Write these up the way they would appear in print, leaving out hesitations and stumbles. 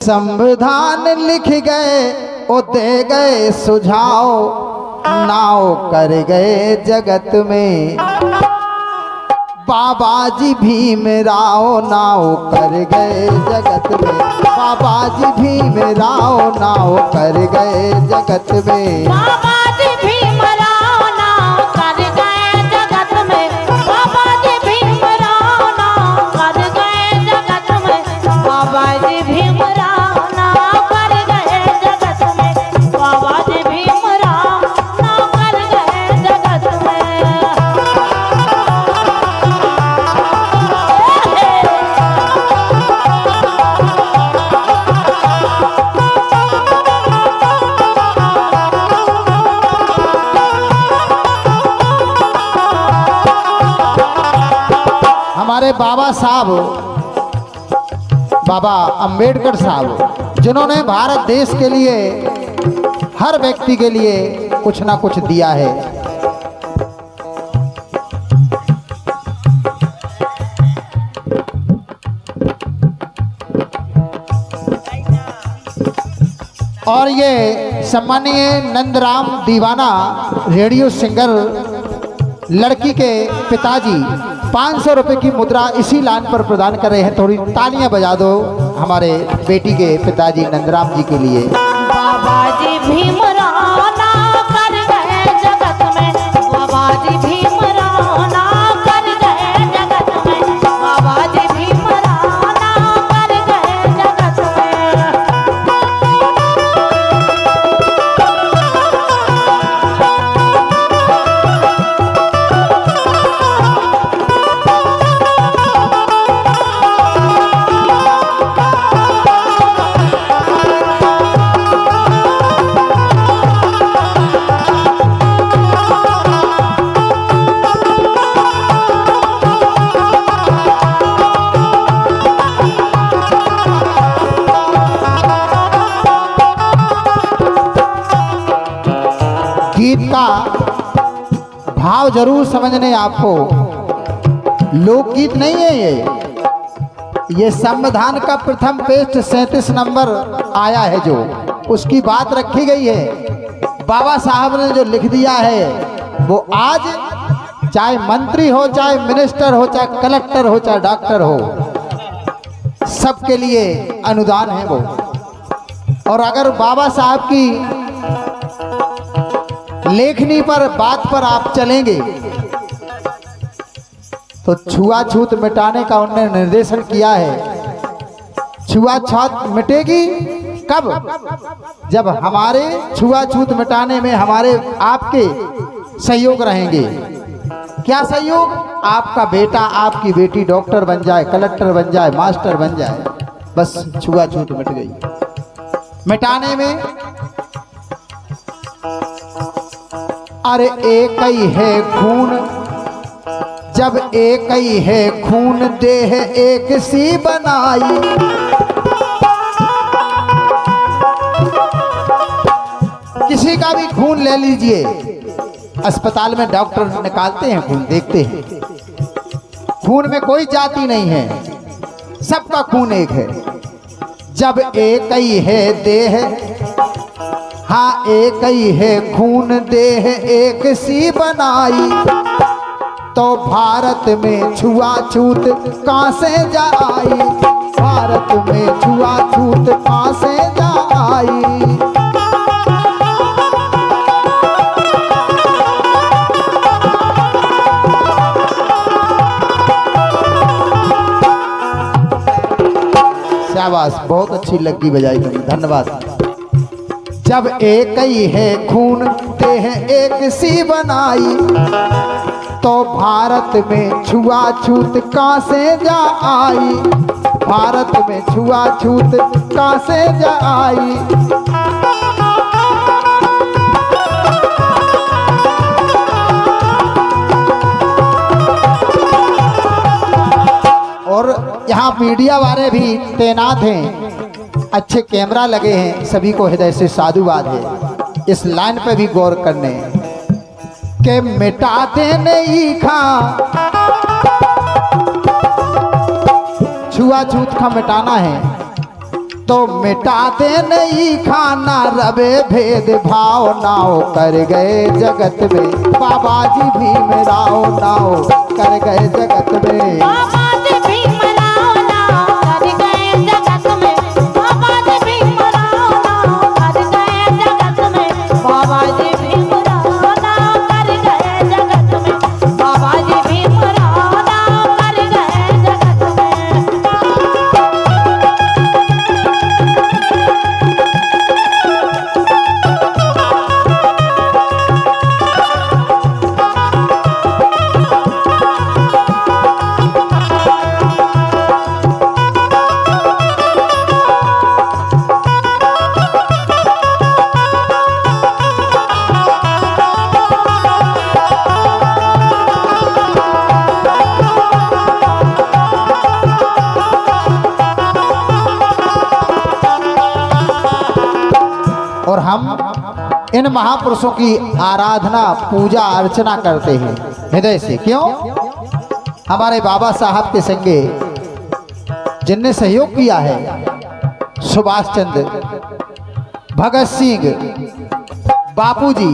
संविधान लिख गए ओ दे गए सुझाव, नाव कर गए जगत में। बाबा जी भीमराव नाव कर गए जगत में। बाबा जी भीमराव नाव कर गए जगत में। बाबा जी भीमराव नाव कर गए जगत में। बाबा जी भीमराव नाव कर गए जगत में। बाबा जी भीमराव नाव कर गए जगत में। बाबा जी भीमराव नाव कर गए जगत में। हमारे बाबा साहब, बाबा अंबेडकर साहब, जिन्होंने भारत देश के लिए, हर व्यक्ति के लिए कुछ ना कुछ दिया है। और ये सम्मानीय नंदराम दीवाना रेडियो सिंगर लड़की के पिताजी 500 रुपए की मुद्रा इसी लाइन पर प्रदान कर रहे हैं। थोड़ी तालियां बजा दो हमारे बेटी के पिताजी नंदराम जी के लिए। बाबा जी भीमराव नाव कर गए जगत में। बाबा जी भीमराव नाव कर गए जगत में। बाबा जी भीमराव नाव कर गए जगत में। गीत का भाव जरूर समझने आपको। लोकगीत नहीं है ये संविधान का प्रथम पेस्ट 37 नंबर आया है, जो उसकी बात रखी गई है। बाबा साहब ने जो लिख दिया है वो आज चाहे मंत्री हो, चाहे मिनिस्टर हो, चाहे कलेक्टर हो, चाहे डॉक्टर हो, सबके लिए अनुदान है वो। और अगर बाबा साहब की लेखनी पर, बात पर आप चलेंगे तो छुआछूत मिटाने का उन्होंने निर्देशन किया है। छुआछूत मिटेगी कब? जब हमारे छुआछूत मिटाने में हमारे आपके सहयोग रहेंगे। क्या सहयोग? आपका बेटा, आपकी बेटी डॉक्टर बन जाए, कलेक्टर बन जाए, मास्टर बन जाए, बस छुआछूत मिट गई। मिटाने में अरे एक ही है खून, जब एक ही है खून देह एक सी बनाई। किसी का भी खून ले लीजिए, अस्पताल में डॉक्टर निकालते हैं खून, देखते हैं खून में कोई जाति नहीं है, सबका खून एक है। जब एक ही है देह, हाँ एक ही है खून देह एक सी बनाई, तो भारत में छुआछूत कहाँ से जा आई? भारत में छुआछूत कहाँ से जा आई? शाबाश, बहुत अच्छी लगी बजाई तुमने, धन्यवाद। जब एक ही है खून देह एक सी बनाई, तो भारत में छुआछूत कहाँ से जा आई? भारत में छुआछूत कहाँ से जा आई? और यहाँ मीडिया वाले भी तैनात हैं, अच्छे कैमरा लगे हैं, सभी को हृदय से साधुवाद है। इस लाइन पे भी गौर करने के मिटाते नहीं खा, छुआछूत का मिटाना है तो मिटा दे नहीं खाना रवे भेद भाव नाव कर गए जगत में बाबा जी भीमराव नाव कर गए जगत में बाबा जी भीमराव नाव कर गए जगत में बाबा जी भीमराव नाव कर गए जगत में बाबा जी भीमराव नाव कर गए जगत में बाबा जी भीमराव नाव कर गए जगत में। और हम इन महापुरुषों की आराधना पूजा अर्चना करते हैं हृदय से। क्यों? हमारे बाबा साहब के संगे जिनने सहयोग किया है, सुभाष चंद्र, भगत सिंह, बापूजी,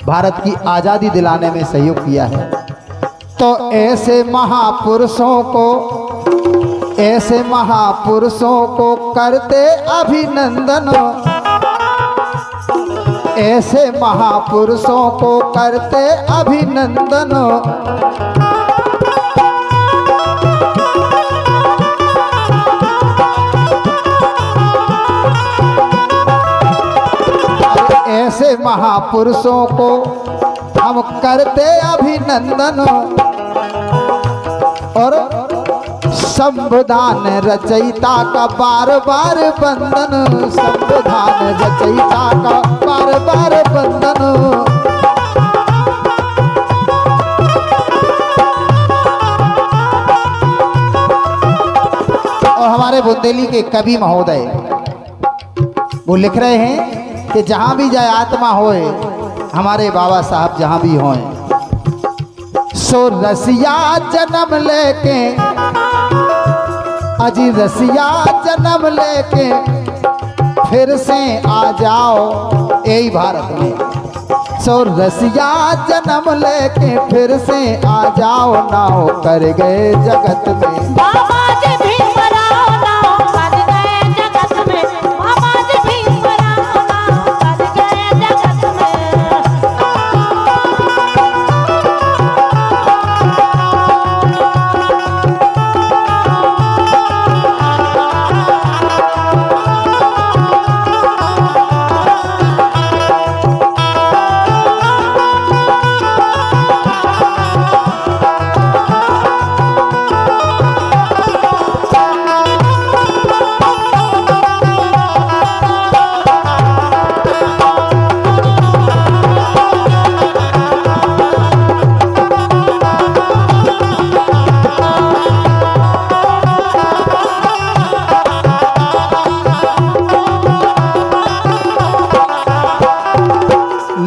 भारत की आज़ादी दिलाने में सहयोग किया है। तो ऐसे महापुरुषों को करते अभिनंदन, ऐसे महापुरुषों को करते अभिनंदन। ऐसे महापुरुषों को हम करते अभिनंदन और संविधान रचयिता का बार बार वंदन, संविधान रचयिता का बार बार वंदन। और हमारे बुंदेली के कवि महोदय वो लिख रहे हैं कि जहां भी जाए आत्मा होए, हमारे बाबा साहब जहां भी होए, सो रसिया जन्म लेके, अजी रसिया जन्म लेके फिर से आ जाओ यही भारत में। सो रसिया जन्म लेके फिर से आ जाओ नाव कर गए जगत में बाबा जी भीमराव नाव कर गए जगत में बाबा जी भीमराव नाव कर गए जगत में।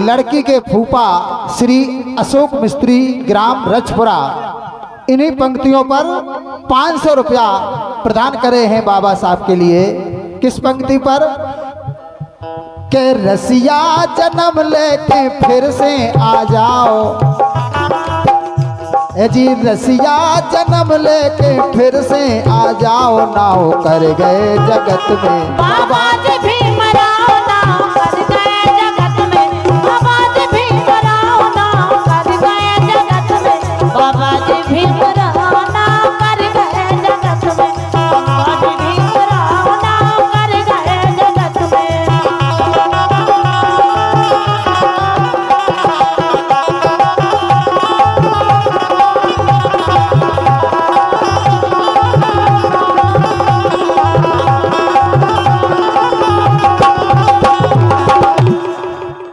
लड़की के फूफा श्री अशोक मिस्त्री, ग्राम रजपुरा, इन्हीं पंक्तियों पर 500 रुपया प्रदान करे हैं बाबा साहब के लिए। किस पंक्ति पर? के रसिया जन्म लेके फिर से आ जाओ, ए जी रसिया जन्म लेके फिर से आ जाओ नाव कर गए जगत में बाबा जी भीमराव नाव कर गए जगत में बाबा जी भीमराव नाव कर गए जगत में बाबा जी भीमराव नाव कर गए जगत में बाबा जी भीमराव नाव कर गए जगत में।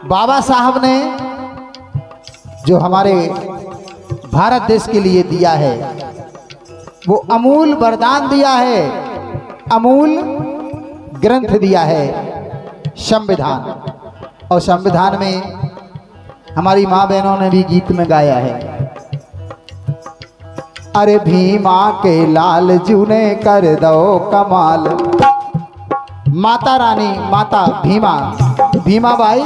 बाबा साहब ने जो हमारे भारत देश के लिए दिया है, वो अमूल वरदान दिया है, अमूल ग्रंथ दिया है, संविधान। और संविधान में हमारी माँ बहनों ने भी गीत में गाया है, अरे भीमा के लाल जू ने कर दो कमाल, माता रानी माता भीमा भीमा बाई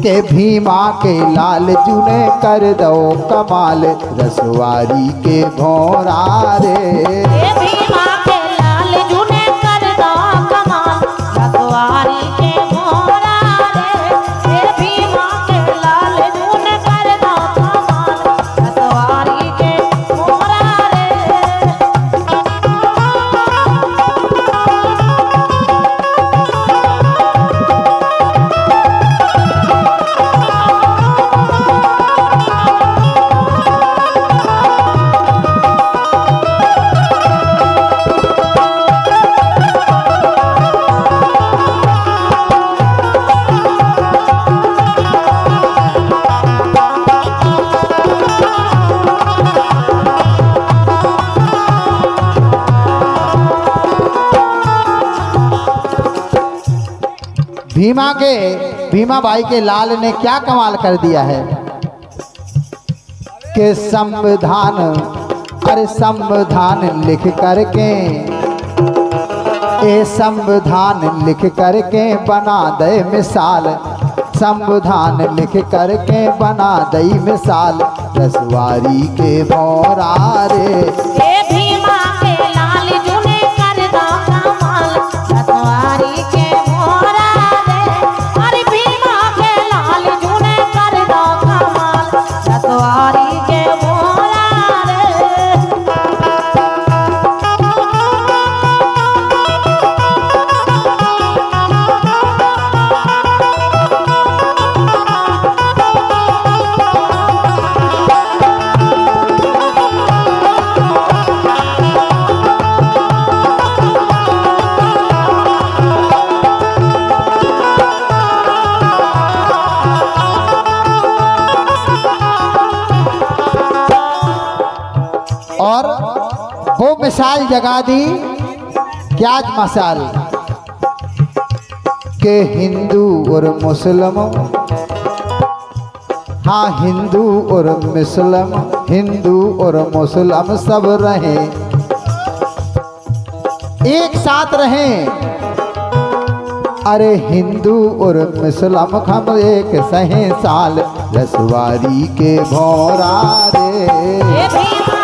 के भीमा के लाल जूने कर दो कमाल रसवारी के भोरा रे। ये भीमा के लाल जूने कर दो कमाल रसवारी के भोरा रे। ये भीमा के लाल जूने कर दो कमाल रसवारी के भोरा रे। भीमा बाई के लाल ने क्या कमाल कर दिया है कि संविधान अरे संविधान लिख करके ए संविधान लिख करके बना दे मिसाल संविधान लिख करके बना दे मिसाल रसवारी के भोरा रे। ये भीमा के लाल जूने कर दो कमाल रसवारी के भोरा रे। अरे भीमा के लाल जूने कर दो कमाल रसवारी के भोरा रे। और वो मिसाल जगा दी क्या मसाल के हिंदू और मुस्लिम हाँ हिंदू और मुस्लिम सब रहे एक साथ रहे। अरे हिंदू और मुस्लिम हम एक सहे साल रसवारी के भोरा रे। ये भीमा